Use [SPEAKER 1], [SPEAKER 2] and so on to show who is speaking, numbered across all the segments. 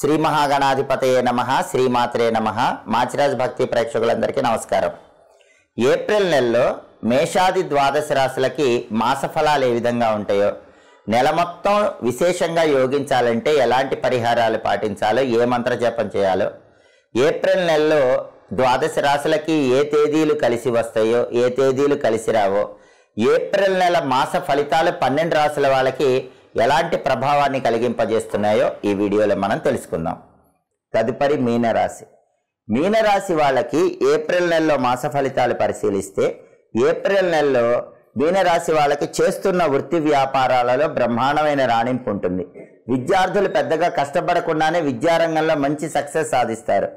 [SPEAKER 1] శ్రీ మహాగణాధిపతయే నమః శ్రీమాత్రే నమః మాచిరాజ్ భక్తి ప్రేక్షకులందరికీ నమస్కారం. ఏప్రిల్ నెలలో మేషాది ద్వాదశ రాశులకి మాస ఫలాలు ఏ విధంగా ఉంటాయో, నెల మొత్తం విశేషంగా యోగించాలంటే ఎలాంటి పరిహారాలు పాటించాలో, ఏ మంత్ర జపం చేయాలో, ఏప్రిల్ నెలలో ద్వాదశ రాశులకి ఏ తేదీలు కలిసి వస్తాయో, ఏ తేదీలు కలిసి రావో, ఏప్రిల్ నెల మాస ఫలితాలు 12 రాశుల వాళ్ళకి ఎలాంటి ప్రభావాన్ని కలిగింపజేస్తున్నాయో ఈ వీడియోలో మనం తెలుసుకుందాం. తదుపరి మీనరాశి. మీనరాశి వాళ్ళకి ఏప్రిల్ నెలలో మాస ఫలితాలు పరిశీలిస్తే, ఏప్రిల్ నెలలో మీనరాశి వాళ్ళకి చేస్తున్న వృత్తి వ్యాపారాలలో బ్రహ్మాండమైన రాణింపు ఉంటుంది. విద్యార్థులు పెద్దగా కష్టపడకుండానే విద్యారంగంలో మంచి సక్సెస్ సాధిస్తారు.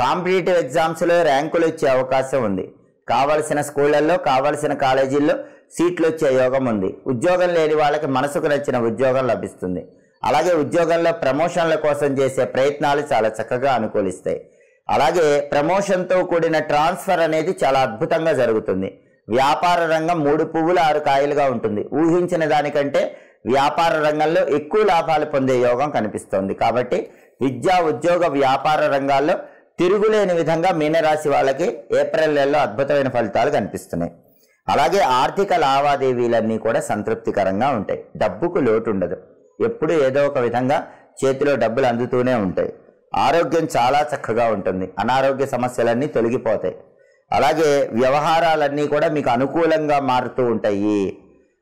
[SPEAKER 1] కాంపిటేటివ్ ఎగ్జామ్స్లో ర్యాంకులు వచ్చే అవకాశం ఉంది. కావలసిన స్కూళ్ళల్లో, కావలసిన కాలేజీల్లో సీట్లు వచ్చే యోగం ఉంది. ఉద్యోగం లేని వాళ్ళకి మనసుకు నచ్చిన ఉద్యోగం లభిస్తుంది. అలాగే ఉద్యోగంలో ప్రమోషన్ల కోసం చేసే ప్రయత్నాలు చాలా చక్కగా అనుకూలిస్తాయి. అలాగే ప్రమోషన్తో కూడిన ట్రాన్స్ఫర్ అనేది చాలా అద్భుతంగా జరుగుతుంది. వ్యాపార రంగం 3 పువ్వులు 6 కాయలుగా ఉంటుంది. ఊహించిన దానికంటే వ్యాపార రంగంలో ఎక్కువ లాభాలు పొందే యోగం కనిపిస్తోంది. కాబట్టి విద్యా, ఉద్యోగ, వ్యాపార రంగాల్లో తిరుగులేని విధంగా మీనరాశి వాళ్ళకి ఏప్రిల్ నెలలో అద్భుతమైన ఫలితాలు కనిపిస్తున్నాయి. అలాగే ఆర్థిక లావాదేవీలన్నీ కూడా సంతృప్తికరంగా ఉంటాయి. డబ్బుకు లోటు ఉండదు. ఎప్పుడు ఏదో ఒక విధంగా చేతిలో డబ్బులు అందుతూనే ఉంటాయి. ఆరోగ్యం చాలా చక్కగా ఉంటుంది. అనారోగ్య సమస్యలన్నీ తొలగిపోతాయి. అలాగే వ్యవహారాలన్నీ కూడా మీకు అనుకూలంగా మారుతూ ఉంటాయి.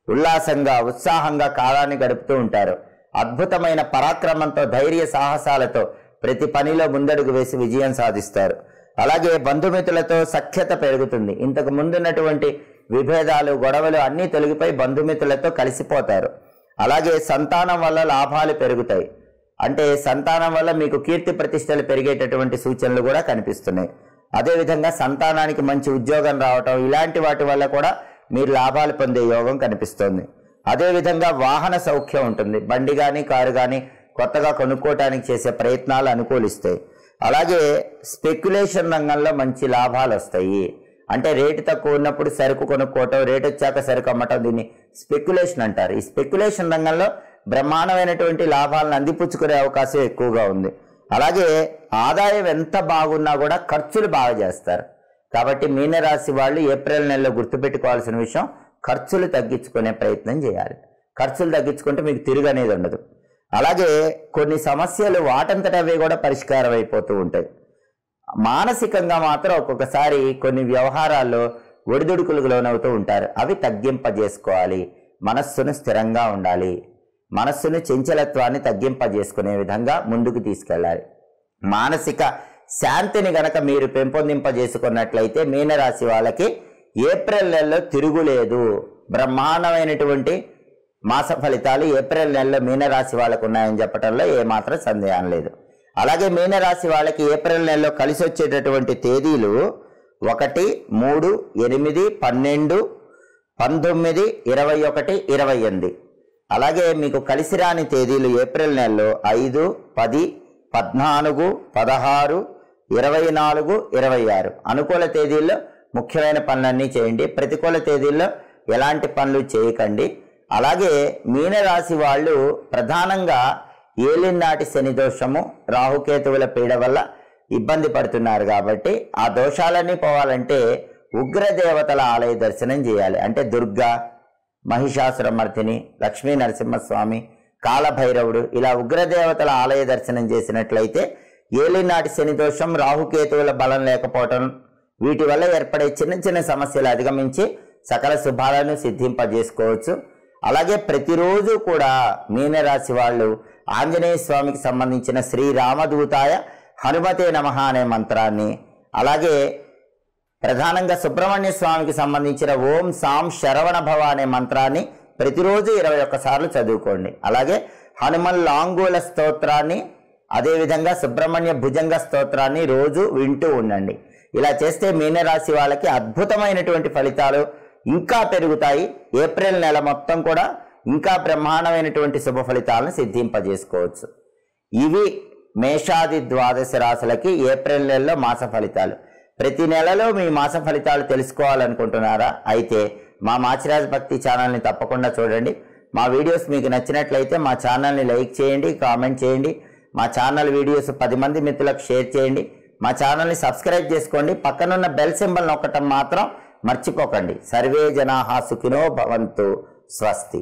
[SPEAKER 1] ఉల్లాసంగా, ఉత్సాహంగా కాలాన్ని గడుపుతూ ఉంటారు. అద్భుతమైన పరాక్రమంతో, ధైర్య సాహసాలతో ప్రతి పనిలో ముందడుగు వేసి విజయం సాధిస్తారు. అలాగే బంధుమిత్రులతో సఖ్యత పెరుగుతుంది. ఇంతకు ముందున్నటువంటి విభేదాలు, గొడవలు అన్నీ తొలగిపోయి బంధుమిత్రులతో కలిసిపోతారు. అలాగే సంతానం వల్ల లాభాలు పెరుగుతాయి. అంటే సంతానం వల్ల మీకు కీర్తి ప్రతిష్టలు పెరిగేటటువంటి సూచనలు కూడా కనిపిస్తున్నాయి. అదేవిధంగా సంతానానికి మంచి ఉద్యోగం రావటం, ఇలాంటి వాటి వల్ల కూడా మీరు లాభాలు పొందే యోగం కనిపిస్తుంది. అదేవిధంగా వాహన సౌఖ్యం ఉంటుంది. బండి కానీ, కారు కానీ కొత్తగా కొనుక్కోవటానికి చేసే ప్రయత్నాలు అనుకూలిస్తాయి. అలాగే స్పెక్యులేషన్ రంగంలో మంచి లాభాలు వస్తాయి. అంటే రేటు తక్కువ ఉన్నప్పుడు సరుకు కొనుక్కోవటం, రేటు వచ్చాక సరుకు అమ్మటం, దీన్ని స్పెక్యులేషన్ అంటారు. ఈ స్పెక్యులేషన్ రంగంలో బ్రహ్మాండమైనటువంటి లాభాలను అందిపుచ్చుకునే అవకాశం ఎక్కువగా ఉంది. అలాగే ఆదాయం ఎంత బాగున్నా కూడా ఖర్చులు బాగా చేస్తారు. కాబట్టి మీనరాశి వాళ్ళు ఏప్రిల్ నెలలో గుర్తుపెట్టుకోవాల్సిన విషయం, ఖర్చులు తగ్గించుకునే ప్రయత్నం చేయాలి. ఖర్చులు తగ్గించుకుంటే మీకు తిరుగు అనేది ఉండదు. అలాగే కొన్ని సమస్యలు వాటంతట అవే కూడా పరిష్కారం అయిపోతూ ఉంటాయి. మానసికంగా మాత్రం ఒక్కొక్కసారి కొన్ని వ్యవహారాల్లో ఒడిదుడుకులకు లోనవుతూ ఉంటారు. అవి తగ్గింపజేసుకోవాలి. మనస్సును స్థిరంగా ఉండాలి. మనస్సును చంచలత్వాన్ని తగ్గింపజేసుకునే విధంగా ముందుకు తీసుకెళ్ళాలి. మానసిక శాంతిని గనక మీరు పెంపొందింపజేసుకున్నట్లయితే మీనరాశి వాళ్ళకి ఏప్రిల్ నెలలో తిరుగులేదు. బ్రహ్మాండమైనటువంటి మాస ఫలితాలు ఏప్రిల్ నెలలో మీనరాశి వాళ్ళకు ఉన్నాయని చెప్పడంలో ఏమాత్రం సందేహం లేదు. అలాగే మీనరాశి వాళ్ళకి ఏప్రిల్ నెలలో కలిసి వచ్చేటటువంటి తేదీలు 1, 3, 8, 12, 19, 21, 28. అలాగే మీకు కలిసి రాని తేదీలు ఏప్రిల్ నెలలో 5, 10, 14, 16, 24, 26. అనుకూల తేదీల్లో ముఖ్యమైన పనులన్నీ చేయండి. ప్రతికూల తేదీల్లో ఎలాంటి పనులు చేయకండి. అలాగే మీనరాశి వాళ్ళు ప్రధానంగా ఏలినాటి శని దోషము, రాహుకేతువుల పీడ వల్ల ఇబ్బంది పడుతున్నారు. కాబట్టి ఆ దోషాలన్నీ పోవాలంటే ఉగ్రదేవతల ఆలయ దర్శనం చేయాలి. అంటే దుర్గా, మహిషాసురమర్దిని, లక్ష్మీ నరసింహస్వామి, కాలభైరవుడు, ఇలా ఉగ్రదేవతల ఆలయ దర్శనం చేసినట్లయితే ఏలినాటి శని దోషం, రాహుకేతువుల బలం లేకపోవటం, వీటి వల్ల ఏర్పడే చిన్న చిన్న సమస్యలు అధిగమించి సకల శుభాలను సిద్ధింపజేసుకోవచ్చు. అలాగే ప్రతిరోజు కూడా మీనరాశి వాళ్ళు ఆంజనేయ స్వామికి సంబంధించిన శ్రీరామదూతాయ హనుమతే నమః అనే మంత్రాన్ని, అలాగే ప్రధానంగా సుబ్రహ్మణ్య స్వామికి సంబంధించిన ఓం సాం శరవణ భవ అనే మంత్రాన్ని ప్రతిరోజు 21 సార్లు చదువుకోండి. అలాగే హనుమన్ లాంగూల స్తోత్రాన్ని, అదేవిధంగా సుబ్రహ్మణ్య భుజంగ స్తోత్రాన్ని రోజు వింటూ ఉండండి. ఇలా చేస్తే మీనరాశి వాళ్ళకి అద్భుతమైనటువంటి ఫలితాలు ఇంకా పెరుగుతాయి. ఏప్రిల్ నెల మొత్తం కూడా ఇంకా బ్రహ్మాండమైనటువంటి శుభ ఫలితాలను సిద్ధింపజేసుకోవచ్చు. ఇవి మేషాది ద్వాదశ రాశులకి ఏప్రిల్ నెలలో మాస ఫలితాలు. ప్రతి నెలలో మీ మాస ఫలితాలు తెలుసుకోవాలనుకుంటున్నారా? అయితే మా మాచిరాజ్ భక్తి ఛానల్ని తప్పకుండా చూడండి. మా వీడియోస్ మీకు నచ్చినట్లయితే మా ఛానల్ని లైక్ చేయండి, కామెంట్ చేయండి. మా ఛానల్ వీడియోస్ 10 మంది మిత్రులకు షేర్ చేయండి. మా ఛానల్ని సబ్స్క్రైబ్ చేసుకోండి. పక్కనున్న బెల్ సింబల్ నొక్కటం మాత్రం మర్చిపోకండి. సర్వే జనాః సుఖినో భవంతు. స్వస్తి.